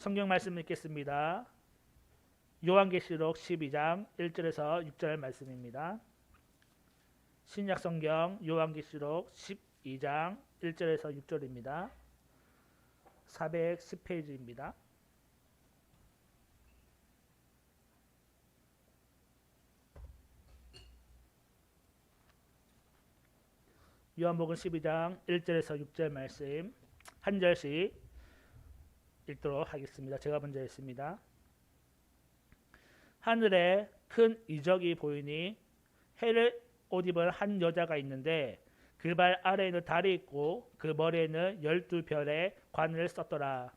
성경 말씀 읽겠습니다. 요한계시록 12장 1절에서 6절 말씀입니다. 신약 성경 요한계시록 12장 1절에서 6절입니다. 410페이지입니다. 요한복음 12장 1절에서 6절 말씀 한 절씩 읽도록 하겠습니다. 제가 먼저 읽습니다. 하늘에 큰 이적이 보이니 해를 옷 입은 한 여자가 있는데 그 발 아래에는 달이 있고 그 머리에는 12별의 관을 썼더라.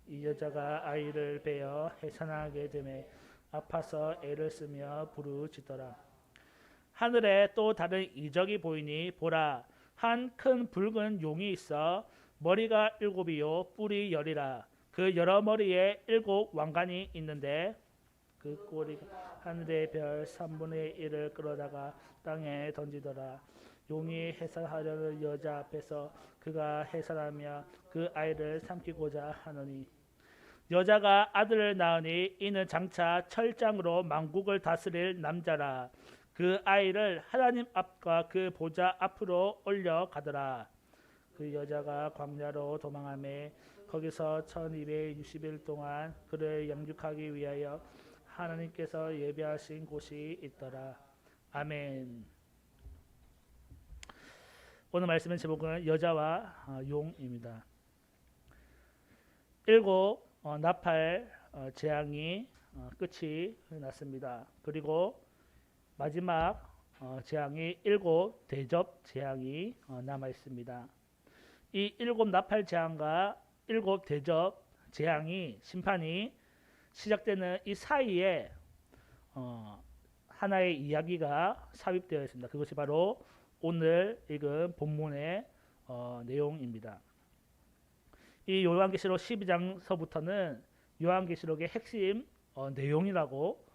이 여자가 아이를 베어 해산하게 되매 아파서 애를 쓰며 부르짖더라. 하늘에 또 다른 이적이 보이니 보라, 한 큰 붉은 용이 있어 머리가 7이요 뿔이 10이라. 그 여러 머리에 7 왕관이 있는데 그 꼬리가 하늘의 별 3분의 1을 끌어다가 땅에 던지더라. 용이 해산하려는 여자 앞에서 그가 해산하며 그 아이를 삼키고자 하느니 여자가 아들을 낳으니 이는 장차 철장으로 만국을 다스릴 남자라. 그 아이를 하나님 앞과 그 보좌 앞으로 올려가더라. 그 여자가 광야로 도망하며 거기서 1260일 동안 그를 양육하기 위하여 하나님께서 예비하신 곳이 있더라. 아멘. 오늘 말씀의 제목은 여자와 용입니다. 7 나팔 재앙이 끝이 났습니다. 그리고 마지막 재앙이 7 대접 재앙이 남아 있습니다. 이 7 나팔 재앙과 7 대접 재앙이 심판이 시작되는 이 사이에 하나의 이야기가 삽입되어 있습니다. 그것이 바로 오늘 읽은 본문의 내용입니다. 이 요한계시록 12장서부터는 요한계시록의 핵심 내용이라고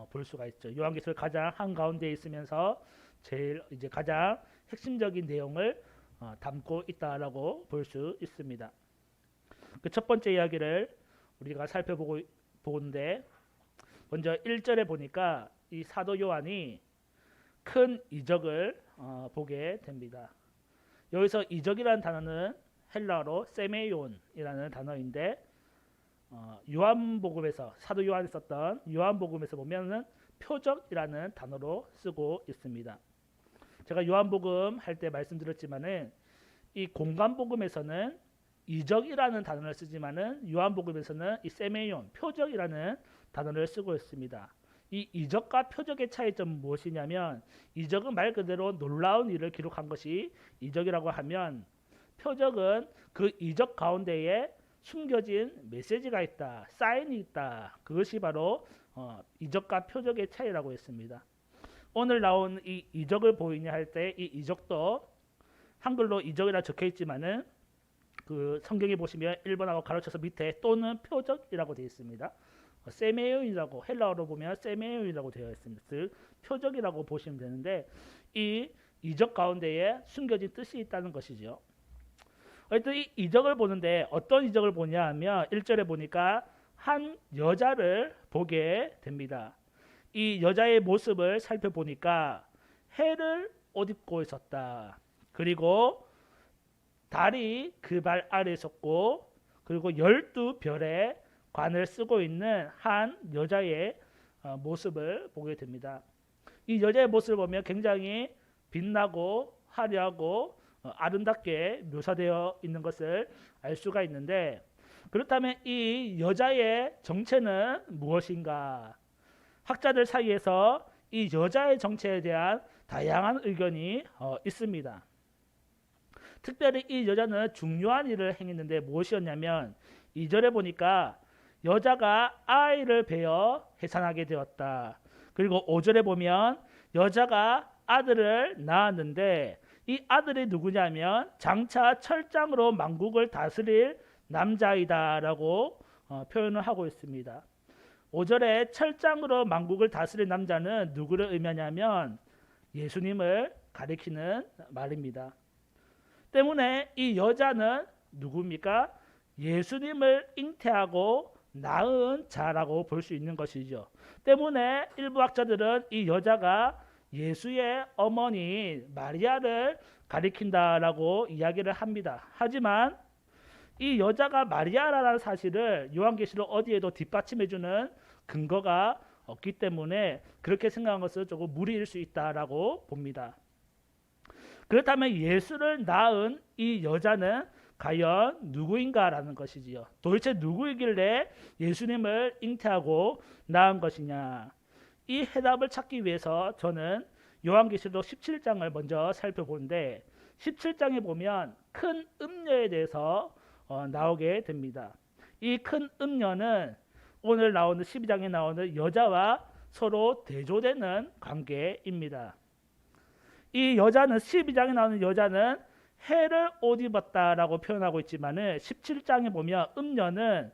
볼 수가 있죠. 요한계시록 가장 한가운데에 있으면서 제일 이제 가장 핵심적인 내용을 담고 있다라고 볼 수 있습니다. 그 첫 번째 이야기를 우리가 살펴보는데 먼저 1절에 보니까 이 사도 요한이 큰 이적을 보게 됩니다. 여기서 이적이라는 단어는 헬라어로 세메이온이라는 단어인데 요한복음에서 사도 요한이 썼던 요한복음에서 보면은 표적이라는 단어로 쓰고 있습니다. 제가 요한복음 할 때 말씀드렸지만은 이 공간복음에서는 이적이라는 단어를 쓰지만은 요한복음에서는 이 세메이온 표적이라는 단어를 쓰고 있습니다. 이 이적과 표적의 차이점은 무엇이냐면 이적은 말 그대로 놀라운 일을 기록한 것이 이적이라고 하면 표적은 그 이적 가운데에 숨겨진 메시지가 있다, 사인이 있다. 그것이 바로 이적과 표적의 차이라고 했습니다. 오늘 나온 이 이적을 보이냐 할 때 이 이적도 한글로 이적이라 적혀 있지만은 그 성경에 보시면 1번하고 가로쳐서 밑에 또는 표적이라고 되어 있습니다. 세메온이라고 헬라어로 보면 세메온이라고 되어 있습니다. 즉 표적이라고 보시면 되는데 이 이적 가운데에 숨겨진 뜻이 있다는 것이죠. 어쨌든 이 이적을 보는데 어떤 이적을 보냐 하면 1절에 보니까 한 여자를 보게 됩니다. 이 여자의 모습을 살펴보니까 해를 옷 입고 있었다. 그리고 달이 그 발 아래에 섰고 그리고 12별의 관을 쓰고 있는 한 여자의 모습을 보게 됩니다. 이 여자의 모습을 보면 굉장히 빛나고 화려하고 아름답게 묘사되어 있는 것을 알 수가 있는데 그렇다면 이 여자의 정체는 무엇인가? 학자들 사이에서 이 여자의 정체에 대한 다양한 의견이 있습니다. 특별히 이 여자는 중요한 일을 행했는데 무엇이었냐면 2절에 보니까 여자가 아이를 베어 해산하게 되었다. 그리고 5절에 보면 여자가 아들을 낳았는데 이 아들이 누구냐면 장차 철장으로 만국을 다스릴 남자이다라고 표현을 하고 있습니다. 5절에 철장으로 만국을 다스릴 남자는 누구를 의미하냐면 예수님을 가리키는 말입니다. 때문에 이 여자는 누굽니까? 예수님을 잉태하고 낳은 자라고 볼 수 있는 것이죠. 때문에 일부 학자들은 이 여자가 예수의 어머니 마리아를 가리킨다라고 이야기를 합니다. 하지만 이 여자가 마리아라는 사실을 요한계시록 어디에도 뒷받침해주는 근거가 없기 때문에 그렇게 생각한 것은 조금 무리일 수 있다라고 봅니다. 그렇다면 예수를 낳은 이 여자는 과연 누구인가라는 것이지요. 도대체 누구이길래 예수님을 잉태하고 낳은 것이냐. 이 해답을 찾기 위해서 저는 요한계시록 17장을 먼저 살펴보는데 17장에 보면 큰 음녀에 대해서 나오게 됩니다. 이 큰 음녀는 오늘 나오는 12장에 나오는 여자와 서로 대조되는 관계입니다. 이 여자는 12장에 나오는 여자는 해를 옷 입었다라고 표현하고 있지만은 17장에 보면 음녀는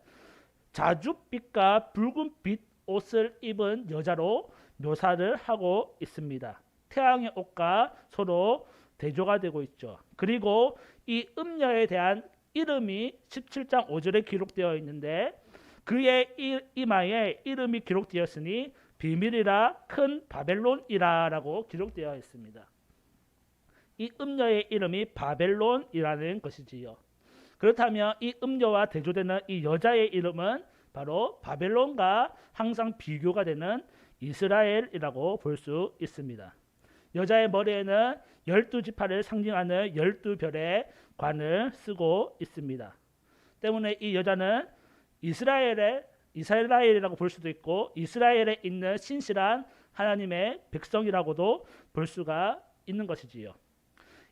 자줏빛과 붉은빛 옷을 입은 여자로 묘사를 하고 있습니다. 태양의 옷과 서로 대조가 되고 있죠. 그리고 이 음녀에 대한 이름이 17장 5절에 기록되어 있는데 그의 이마에 이름이 기록되었으니 비밀이라 큰 바벨론이라라고 기록되어 있습니다. 이 음녀의 이름이 바벨론이라는 것이지요. 그렇다면 이 음녀와 대조되는 이 여자의 이름은 바로 바벨론과 항상 비교가 되는 이스라엘이라고 볼 수 있습니다. 여자의 머리에는 12지파를 상징하는 12별의 관을 쓰고 있습니다. 때문에 이 여자는 이스라엘이라고 볼 수도 있고 이스라엘에 있는 신실한 하나님의 백성이라고도 볼 수가 있는 것이지요.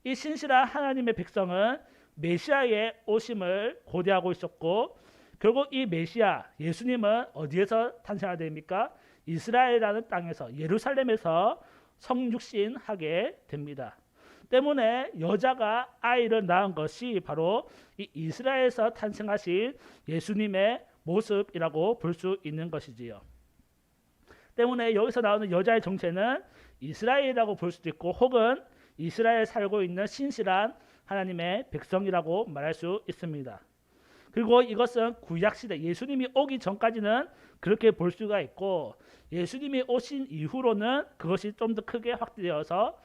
이 신실한 하나님의 백성은 메시아의 오심을 고대하고 있었고 결국 이 메시아 예수님은 어디에서 탄생하게 됩니까? 이스라엘이라는 땅에서 예루살렘에서 성육신하게 됩니다. 때문에 여자가 아이를 낳은 것이 바로 이 이스라엘에서 탄생하신 예수님의 모습이라고 볼 수 있는 것이지요. 때문에 여기서 나오는 여자의 정체는 이스라엘이라고 볼 수도 있고 혹은 이스라엘에 살고 있는 신실한 하나님의 백성이라고 말할 수 있습니다. 그리고 이것은 구약시대 예수님이 오기 전까지는 그렇게 볼 수가 있고 예수님이 오신 이후로는 그것이 좀 더 크게 확대되어서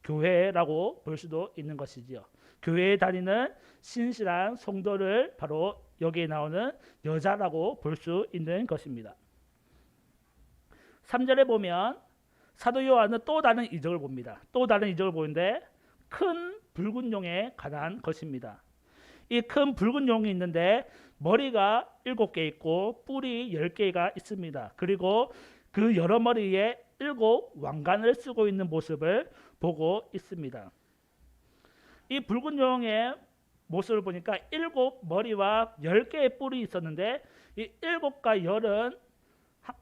교회라고 볼 수도 있는 것이지요. 교회에 다니는 신실한 성도를 바로 여기에 나오는 여자라고 볼 수 있는 것입니다. 3절에 보면 사도 요한은 또 다른 이적을 봅니다. 또 다른 이적을 보는데 큰 붉은 용에 관한 것입니다. 이 큰 붉은 용이 있는데 머리가 7개 있고 뿔이 10개가 있습니다. 그리고 그 여러 머리에 7 왕관을 쓰고 있는 모습을 보고 있습니다. 이 붉은 용의 모습을 보니까 7 머리와 10개의 뿔이 있었는데 이 7과 10은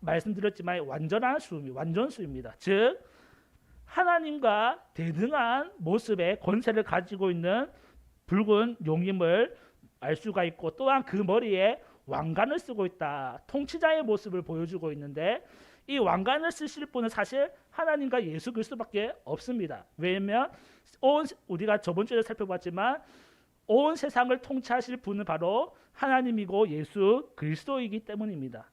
말씀드렸지만 완전수입니다. 즉 하나님과 대등한 모습의 권세를 가지고 있는 붉은 용임을 알 수가 있고 또한 그 머리에 왕관을 쓰고 있다. 통치자의 모습을 보여주고 있는데 이 왕관을 쓰실 분은 사실 하나님과 예수 그리스도밖에 없습니다. 왜냐하면 우리가 저번 주에 살펴봤지만 온 세상을 통치하실 분은 바로 하나님이고 예수 그리스도이기 때문입니다.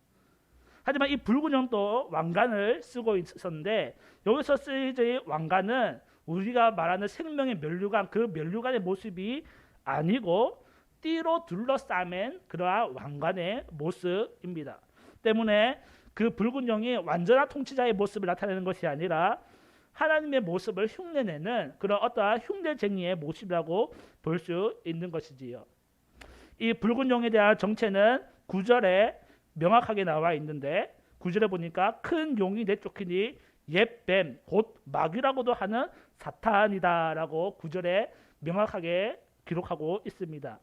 하지만 이 붉은 용도 왕관을 쓰고 있었는데 여기서 쓰여진 왕관은 우리가 말하는 생명의 면류관 그 면류관의 모습이 아니고 띠로 둘러싸맨 그러한 왕관의 모습입니다. 때문에 그 붉은 용이 완전한 통치자의 모습을 나타내는 것이 아니라 하나님의 모습을 흉내내는 그런 어떠한 흉내쟁이의 모습이라고 볼 수 있는 것이지요. 이 붉은 용에 대한 정체는 9절에 명확하게 나와 있는데 9절에 보니까 큰 용이 내쫓기니 옛뱀 곧 마귀라고도 하는 사탄이다라고 9절에 명확하게 기록하고 있습니다.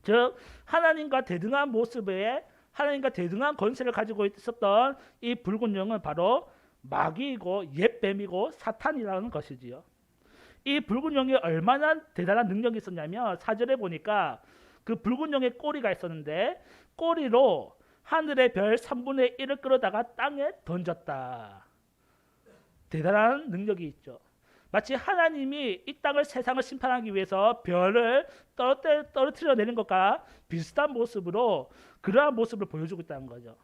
즉 하나님과 대등한 모습에 하나님과 대등한 권세를 가지고 있었던 이 붉은 용은 바로 마귀이고 옛뱀이고 사탄이라는 것이지요. 이 붉은 용이 얼마나 대단한 능력이 있었냐면 4절에 보니까 그 붉은 용의 꼬리가 있었는데 꼬리로 하늘의 별 3분의 1을 끌어다가 땅에 던졌다. 대단한 능력이 있죠. 마치 하나님이 이 땅을 세상을 심판하기 위해서 별을 떨어뜨려 내린 것과 비슷한 모습으로 그러한 모습을 보여주고 있다는 거죠.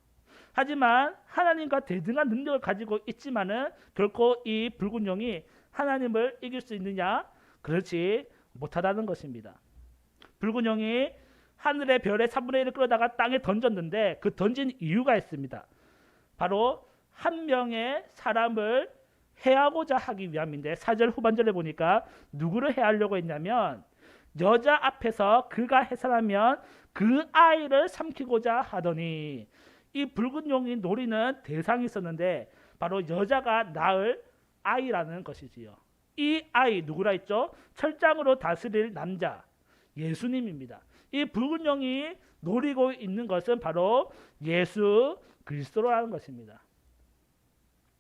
하지만 하나님과 대등한 능력을 가지고 있지만은 결코 이 붉은 용이 하나님을 이길 수 있느냐? 그렇지 못하다는 것입니다. 붉은 용이 하늘의 별의 3분의 1을 끌어다가 땅에 던졌는데 그 던진 이유가 있습니다. 바로 한 명의 사람을 해하고자 하기 위함인데 4절 후반절에 보니까 누구를 해하려고 했냐면 여자 앞에서 그가 해산하면 그 아이를 삼키고자 하더니 이 붉은 용이 노리는 대상이 있었는데 바로 여자가 낳을 아이라는 것이지요. 이 아이 누구라 했죠? 철장으로 다스릴 남자 예수님입니다. 이 붉은 용이 노리고 있는 것은 바로 예수 그리스도라는 것입니다.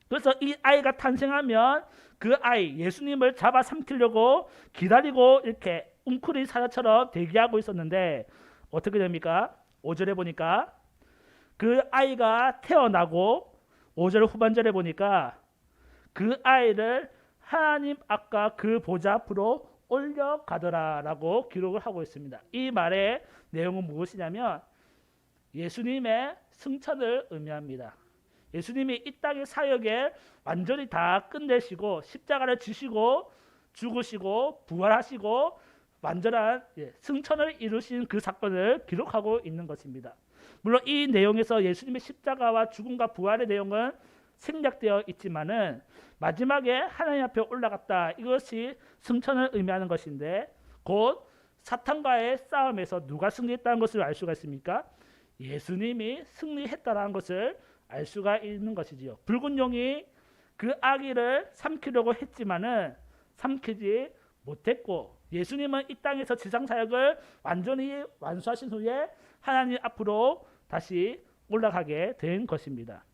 그래서 이 아이가 탄생하면 그 아이 예수님을 잡아 삼키려고 기다리고 이렇게 웅크린 사자처럼 대기하고 있었는데 어떻게 됩니까? 5절에 보니까 그 아이가 태어나고 5절 후반절에 보니까 그 아이를 하나님 아까 그 보좌 앞으로 올려가더라라고 기록을 하고 있습니다. 이 말의 내용은 무엇이냐면 예수님의 승천을 의미합니다. 예수님이 이 땅의 사역에 완전히 다 끝내시고 십자가를 지시고 죽으시고 부활하시고 완전한 승천을 이루신 그 사건을 기록하고 있는 것입니다. 물론 이 내용에서 예수님의 십자가와 죽음과 부활의 내용은 생략되어 있지만은 마지막에 하나님 앞에 올라갔다 이것이 승천을 의미하는 것인데 곧 사탄과의 싸움에서 누가 승리했다는 것을 알 수가 있습니까? 예수님이 승리했다는 것을 알 수가 있는 것이지요. 붉은 용이 그 아기를 삼키려고 했지만은 삼키지 못했고 예수님은 이 땅에서 지상 사역을 완전히 완수하신 후에 하나님 앞으로 다시 올라가게 된 것입니다.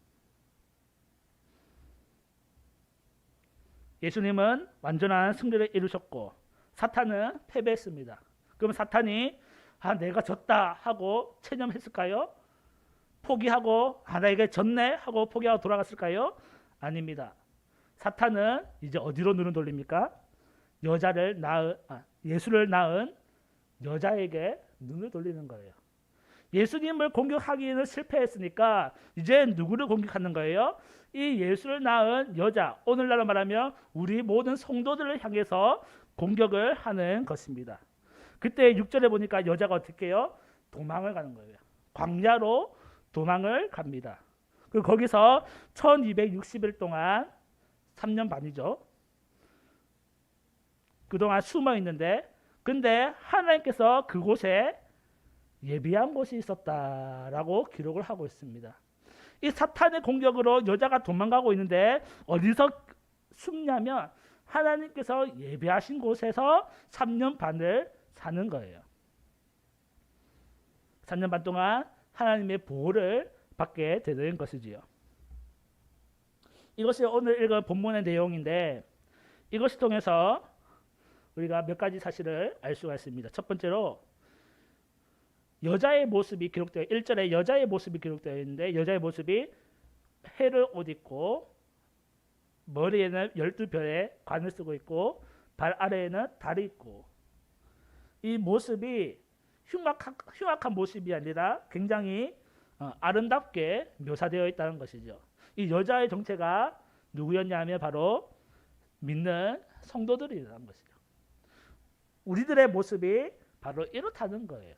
예수님은 완전한 승리를 이루셨고 사탄은 패배했습니다. 그럼 사탄이 내가 졌다 하고 체념했을까요? 포기하고 나에게 졌네 하고 포기하고 돌아갔을까요? 아닙니다. 사탄은 이제 어디로 눈을 돌립니까? 예수를 낳은 여자에게 눈을 돌리는 거예요. 예수님을 공격하기는 실패했으니까 이제 누구를 공격하는 거예요? 이 예수를 낳은 여자, 오늘날로 말하면 우리 모든 성도들을 향해서 공격을 하는 것입니다. 그때 6절에 보니까 여자가 어떻게 해요? 도망을 가는 거예요. 광야로 도망을 갑니다. 그리고 거기서 1260일 동안 3년 반이죠. 그동안 숨어 있는데 근데 하나님께서 그곳에 예비한 곳이 있었다라고 기록을 하고 있습니다. 이 사탄의 공격으로 여자가 도망가고 있는데 어디서 숨냐면 하나님께서 예비하신 곳에서 3년 반을 사는 거예요. 3년 반 동안 하나님의 보호를 받게 되는 것이지요. 이것이 오늘 읽은 본문의 내용인데 이것을 통해서 우리가 몇 가지 사실을 알 수가 있습니다. 첫 번째로 여자의 모습이 기록되어 1절에 여자의 모습이 기록되어 있는데 여자의 모습이 해를 옷 입고 머리에는 12별의 관을 쓰고 있고 발 아래에는 달이 있고 이 모습이 흉악한 모습이 아니라 굉장히 아름답게 묘사되어 있다는 것이죠. 이 여자의 정체가 누구였냐면 바로 믿는 성도들이라는 것이죠. 우리들의 모습이 바로 이렇다는 거예요.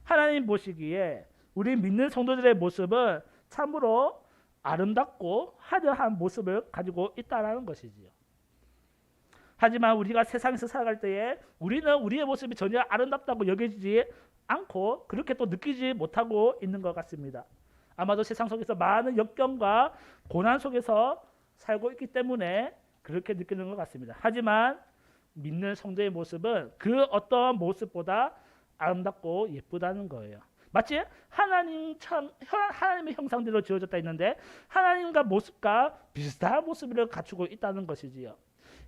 하나님 보시기에 우리 믿는 성도들의 모습은 참으로 아름답고 화려한 모습을 가지고 있다는 것이지요. 하지만 우리가 세상에서 살아갈 때에 우리는 우리의 모습이 전혀 아름답다고 여겨지지 않고 그렇게 또 느끼지 못하고 있는 것 같습니다. 아마도 세상 속에서 많은 역경과 고난 속에서 살고 있기 때문에 그렇게 느끼는 것 같습니다. 하지만 믿는 성도의 모습은 그 어떤 모습보다 아름답고 예쁘다는 거예요. 마치 하나님의 형상대로 지어졌다 했는데 하나님과 모습과 비슷한 모습을 갖추고 있다는 것이지요.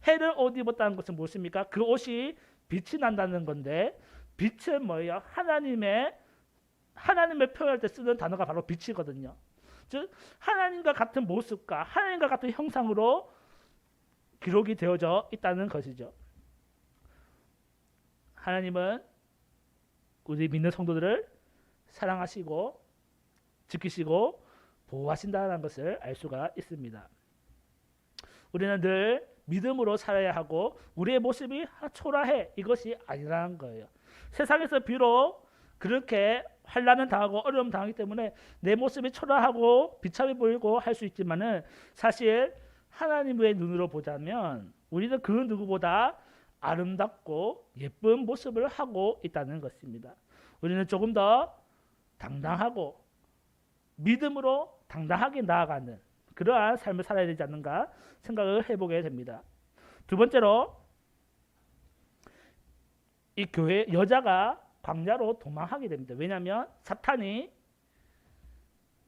해를 옷 입었다는 것은 무엇입니까? 그 옷이 빛이 난다는 건데 빛은 뭐예요? 하나님을 표현할 때 쓰는 단어가 바로 빛이거든요. 즉 하나님과 같은 모습과 하나님과 같은 형상으로 기록이 되어져 있다는 것이죠. 하나님은 우리 믿는 성도들을 사랑하시고 지키시고 보호하신다는 것을 알 수가 있습니다. 우리는 늘 믿음으로 살아야 하고 우리의 모습이 초라해 이것이 아니라는 거예요. 세상에서 비록 그렇게 환난을 당하고 어려움 당하기 때문에 내 모습이 초라하고 비참해 보이고 할 수 있지만은 사실 하나님의 눈으로 보자면 우리는 그 누구보다 아름답고 예쁜 모습을 하고 있다는 것입니다. 우리는 조금 더 당당하고 믿음으로 당당하게 나아가는 그러한 삶을 살아야 되지 않는가 생각을 해보게 됩니다. 두 번째로 이 교회 여자가 광야로 도망하게 됩니다. 왜냐하면 사탄이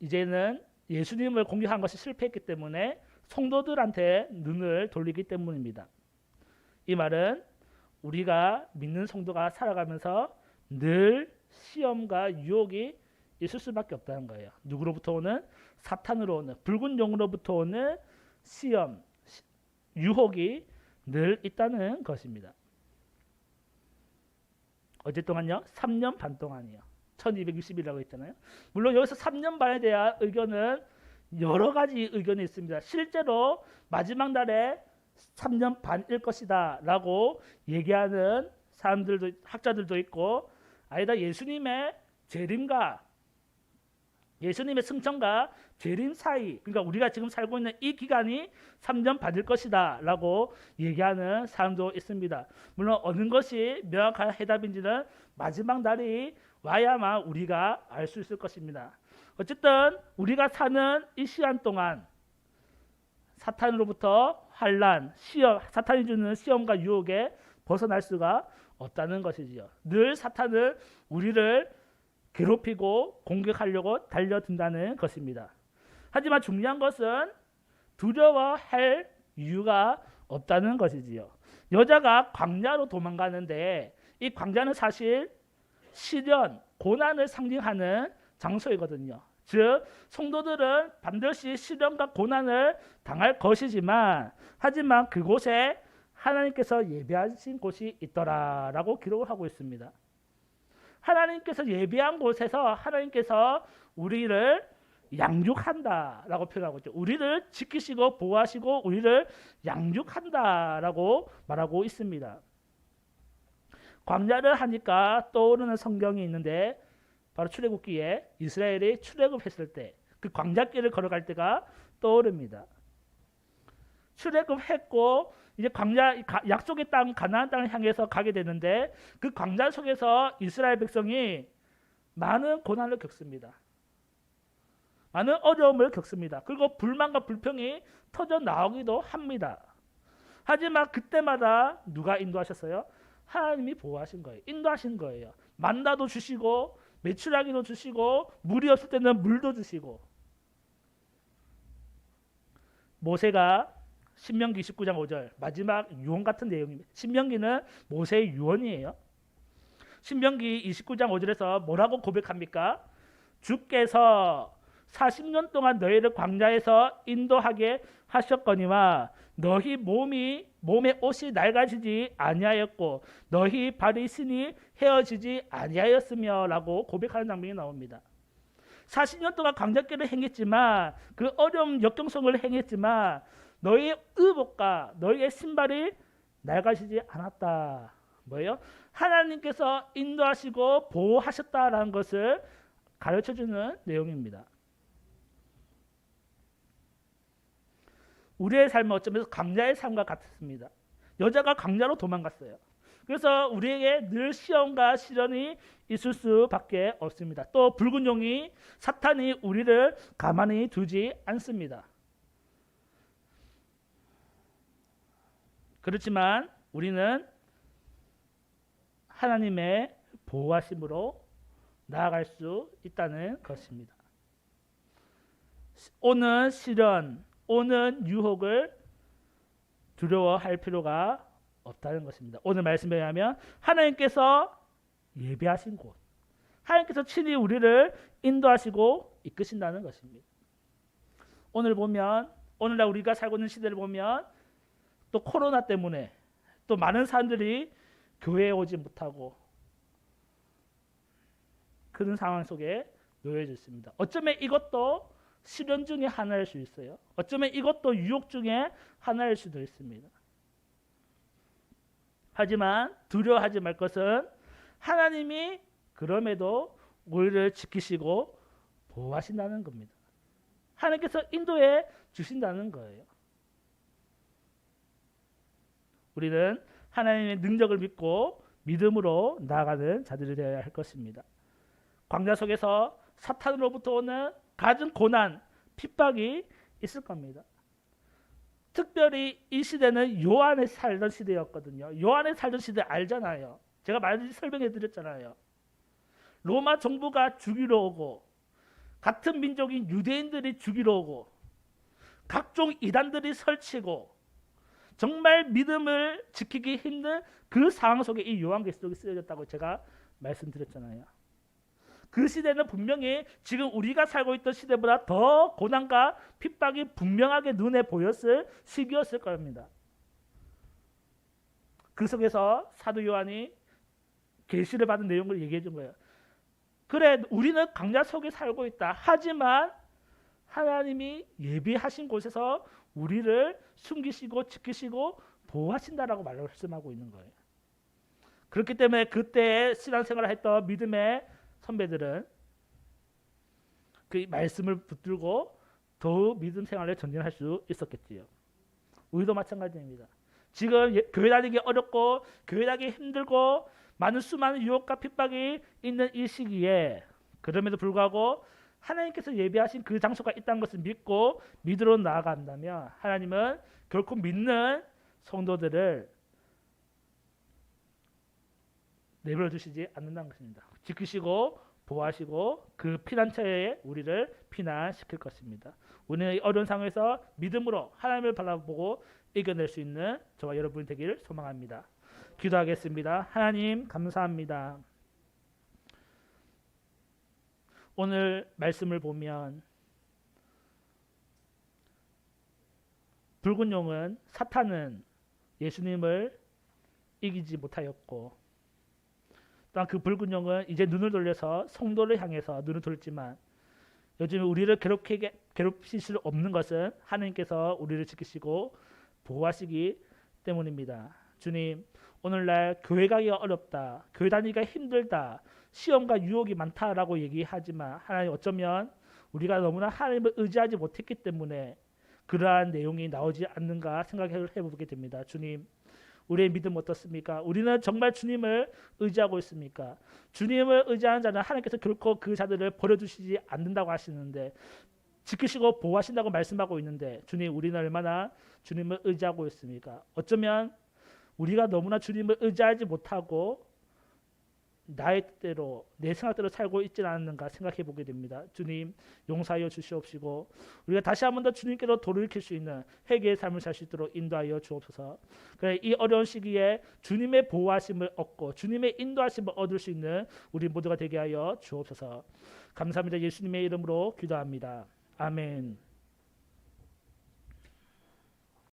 이제는 예수님을 공격한 것이 실패했기 때문에 성도들한테 눈을 돌리기 때문입니다. 이 말은 우리가 믿는 성도가 살아가면서 늘 시험과 유혹이 있을 수밖에 없다는 거예요. 누구로부터 오는? 사탄으로 오는 붉은 용으로부터 오는 시험, 유혹이 늘 있다는 것입니다. 어제 동안요? 3년 반 동안이요. 1260일이라고 했잖아요. 물론 여기서 3년 반에 대한 의견은 여러 가지 의견이 있습니다. 실제로 마지막 날에 3년 반일 것이다 라고 얘기하는 사람들도 학자들도 있고 아니다 예수님의 재림과 예수님의 승천과 재림 사이 그러니까 우리가 지금 살고 있는 이 기간이 3년 반일 것이다 라고 얘기하는 사람도 있습니다. 물론 어느 것이 명확한 해답인지는 마지막 날이 와야만 우리가 알 수 있을 것입니다. 어쨌든 우리가 사는 이 시간 동안 사탄으로부터 환난, 시험, 사탄이 주는 시험과 유혹에 벗어날 수가 없다는 것이지요. 늘 사탄은 우리를 괴롭히고 공격하려고 달려든다는 것입니다. 하지만 중요한 것은 두려워할 이유가 없다는 것이지요. 여자가 광야로 도망가는데 이 광야는 사실 시련, 고난을 상징하는 장소이거든요. 즉 성도들은 반드시 시련과 고난을 당할 것이지만 하지만 그곳에 하나님께서 예비하신 곳이 있더라라고 기록을 하고 있습니다. 하나님께서 예비한 곳에서 하나님께서 우리를 양육한다라고 표현하고 있죠. 우리를 지키시고 보호하시고 우리를 양육한다라고 말하고 있습니다. 광야를 하니까 떠오르는 성경이 있는데 바로 출애굽기에 이스라엘이 출애굽했을 때 그 광야길을 걸어갈 때가 떠오릅니다. 출애굽했고 이제 광야 약속의 땅 가나안 땅을 향해서 가게 되는데 그 광야 속에서 이스라엘 백성이 많은 고난을 겪습니다. 많은 어려움을 겪습니다. 그리고 불만과 불평이 터져 나오기도 합니다. 하지만 그때마다 누가 인도하셨어요? 하나님이 보호하신 거예요. 인도하신 거예요. 만나도 주시고 메추라기도 주시고 물이 없을 때는 물도 주시고 모세가 신명기 29장 5절 마지막 유언 같은 내용입니다. 신명기는 모세의 유언이에요. 신명기 29장 5절에서 뭐라고 고백합니까? 주께서 40년 동안 너희를 광야에서 인도하게 하셨거니와 너희 몸의 옷이 낡아지지 아니하였고 너희 발의 신이 헤어지지 아니하였으며 라고 고백하는 장면이 나옵니다. 40년 동안 광야길을 행했지만 그 어려운 역경성을 행했지만 너희의 의복과 너희의 신발이 낡아지지 않았다. 뭐예요? 하나님께서 인도하시고 보호하셨다라는 것을 가르쳐주는 내용입니다. 우리의 삶은 어쩌면 광야의 삶과 같습니다. 여자가 광야로 도망갔어요. 그래서 우리에게 늘 시험과 시련이 있을 수밖에 없습니다. 또 붉은 용이 사탄이 우리를 가만히 두지 않습니다. 그렇지만 우리는 하나님의 보호하심으로 나아갈 수 있다는 것입니다. 오는 시련, 오는 유혹을 두려워할 필요가 없다는 것입니다. 오늘 말씀에 의하면 하나님께서 예비하신 곳, 하나님께서 친히 우리를 인도하시고 이끄신다는 것입니다. 오늘 보면 오늘날 우리가 살고 있는 시대를 보면 또 코로나 때문에 또 많은 사람들이 교회에 오지 못하고 그런 상황 속에 놓여져 있습니다. 어쩌면 이것도 시련 중에 하나일 수 있어요. 어쩌면 이것도 유혹 중에 하나일 수도 있습니다. 하지만 두려워하지 말 것은 하나님이 그럼에도 우리를 지키시고 보호하신다는 겁니다. 하나님께서 인도해 주신다는 거예요. 우리는 하나님의 능력을 믿고 믿음으로 나아가는 자들이 되어야 할 것입니다. 광야 속에서 사탄으로부터 오는 갖은 고난, 핍박이 있을 겁니다. 특별히 이 시대는 요한에 살던 시대였거든요. 요한에 살던 시대 알잖아요. 제가 많이 설명해 드렸잖아요. 로마 정부가 죽이러 오고 같은 민족인 유대인들이 죽이러 오고 각종 이단들이 설치고 정말 믿음을 지키기 힘든 그 상황 속에 이 요한계시록이 쓰여졌다고 제가 말씀드렸잖아요. 그 시대는 분명히 지금 우리가 살고 있던 시대보다 더 고난과 핍박이 분명하게 눈에 보였을 시기였을 겁니다. 그 속에서 사도 요한이 계시를 받은 내용을 얘기해 준 거예요. 그래, 우리는 광야 속에 살고 있다. 하지만 하나님이 예비하신 곳에서 우리를 숨기시고 지키시고 보호하신다라고 말씀하고 있는 거예요. 그렇기 때문에 그때 신앙생활을 했던 믿음의 선배들은 그 말씀을 붙들고 더욱 믿음 생활을 전진할 수 있었겠지요. 우리도 마찬가지입니다. 지금 교회 다니기 어렵고 교회 다니기 힘들고 수많은 유혹과 핍박이 있는 이 시기에 그럼에도 불구하고 하나님께서 예비하신 그 장소가 있다는 것을 믿고 믿으러 나아간다면 하나님은 결코 믿는 성도들을 내버려 두시지 않는다는 것입니다. 지키시고 보호하시고 그 피난처에 우리를 피난시킬 것입니다. 우리는 어려운 상황에서 믿음으로 하나님을 바라보고 이겨낼 수 있는 저와 여러분이 되기를 소망합니다. 기도하겠습니다. 하나님 감사합니다. 오늘 말씀을 보면 붉은 용은 사탄은 예수님을 이기지 못하였고 또한 그 붉은 용은 이제 눈을 돌려서 성도를 향해서 눈을 돌지만 요즘 우리를 괴롭히실 수 없는 것은 하나님께서 우리를 지키시고 보호하시기 때문입니다. 주님, 오늘날 교회 가기가 어렵다, 교회 다니기가 힘들다, 시험과 유혹이 많다라고 얘기하지만 하나님 어쩌면 우리가 너무나 하나님을 의지하지 못했기 때문에 그러한 내용이 나오지 않는가 생각해보게 됩니다. 주님, 우리의 믿음 어떻습니까? 우리는 정말 주님을 의지하고 있습니까? 주님을 의지하는 자는 하나님께서 결코 그 자들을 버려두시지 않는다고 하시는데 지키시고 보호하신다고 말씀하고 있는데 주님, 우리는 얼마나 주님을 의지하고 있습니까? 어쩌면 우리가 너무나 주님을 의지하지 못하고 나의 뜻대로 내 생각대로 살고 있지는 않는가 생각해 보게 됩니다. 주님, 용서하여 주시옵시고 우리가 다시 한 번 더 주님께로 돌이킬 수 있는 회개의 삶을 살 수 있도록 인도하여 주옵소서. 그래, 이 어려운 시기에 주님의 보호하심을 얻고 주님의 인도하심을 얻을 수 있는 우리 모두가 되게 하여 주옵소서. 감사합니다. 예수님의 이름으로 기도합니다. 아멘.